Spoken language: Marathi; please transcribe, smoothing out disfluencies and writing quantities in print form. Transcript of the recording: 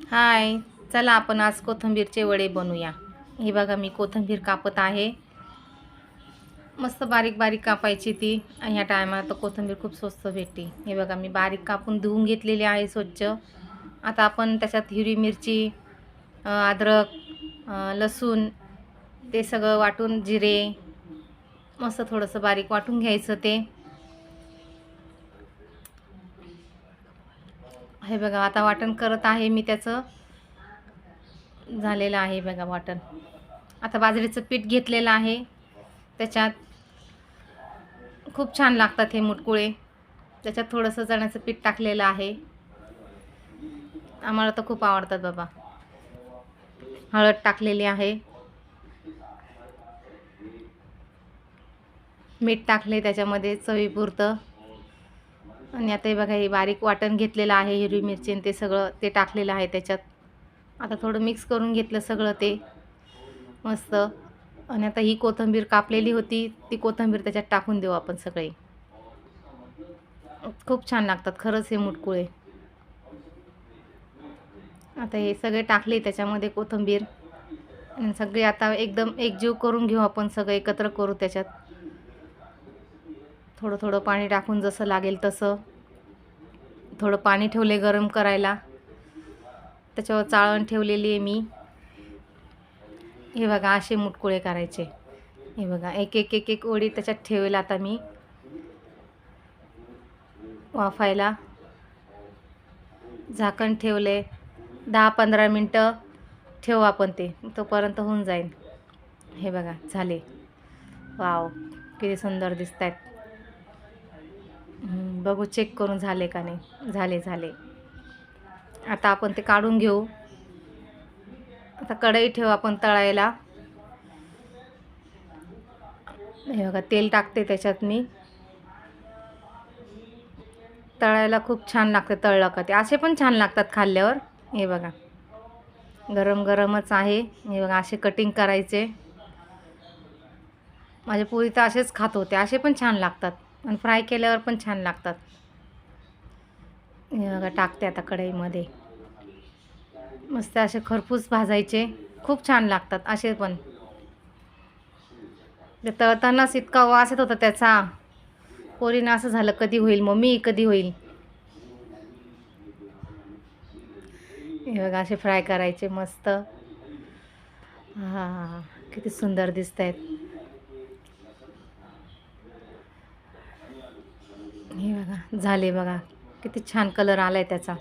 हाय. चला आपण आज कोथिंबीरचे वडे बनवूया. हे बघा मी कोथिंबीर कापत आहे. मस्त बारीक बारीक कापायची ती. आणि ह्या टायमाला तर कोथिंबीर खूप स्वस्त भेटते. हे बघा मी बारीक कापून धुवून घेतलेली आहे स्वच्छ. आता आपण त्याच्यात हिरवी मिरची, अद्रक, लसूण ते सगळं वाटून, जिरे मस्त थोडंसं बारीक वाटून घ्यायचं ते. हे बघा आता वाटण करत आहे मी त्याचं. झालेलं आहे बघा वाटण. आता बाजरीचं पीठ घेतलेलं आहे. त्याच्यात खूप छान लागतात हे मुटकुळे. त्याच्यात थोडंसं चण्याचं पीठ टाकलेलं आहे. आम्हाला तर खूप आवडतात बाबा. हळद टाकलेली आहे. मीठ टाकले त्याच्यामध्ये चवीपुरतं. आणि आता हे बघा हे बारीक वाटण घेतलेलं आहे. हिरवी मिरची आणि ते सगळं ते टाकलेलं आहे त्याच्यात. आता थोडं मिक्स करून घेतलं सगळं ते मस्त. आणि आता ही कोथिंबीर कापलेली होती ती कोथिंबीर त्याच्यात टाकून देऊ आपण सगळे. खूप छान लागतात खरंच हे मुटकुळे. आता हे सगळे टाकले त्याच्यामध्ये कोथिंबीर. आणि सगळे आता एकदम एकजीव करून घेऊ आपण, सगळं एकत्र करू त्याच्यात. थोडं थोडं पाणी टाकून जसं लागेल तसं. थोडं पाणी ठेवले गरम करायला. त्याच्यावर चाळण ठेवलेली आहे मी. हे बघा असे मुटकुळे करायचे. हे बघा एक एक एक एक ओळी त्याच्यात ठेवेल आता मी वाफायला. झाकण ठेवले. 10-15 मिनटं ठेवू आपण ते, तोपर्यंत होऊन जाईल. हे बघा झाले. वाव, किती सुंदर दिसत आहेत. बघू चेक करून झाले का नाही. झाले झाले. आता आपण ते काढून घेऊ. आता कढई ठेवू आपण तळायला. हे बघा तेल टाकते त्याच्यात मी. तळायला खूप छान लागते तळलं का ते. असे पण छान लागतात खाल्ल्यावर. हे बघा गरम गरमच आहे. हे बघा असे कटिंग करायचे. माझे पोरी तर असेच खात होते. असे पण छान लागतात आणि फ्राय केल्यावर पण छान लागतात. हे बघा टाकते आता कढईमध्ये. मस्त असे खरपूस भाजायचे. खूप छान लागतात असे पण. ते तळतानाच इतका वास येत होता त्याचा. पोरींना असं झालं कधी होईल मम्मी, कधी होईल. हे बघा असे फ्राय करायचे मस्त. हां, किती सुंदर दिसत आहेत. हे बघा झाले बघा. किती छान कलर आलाय त्याचा.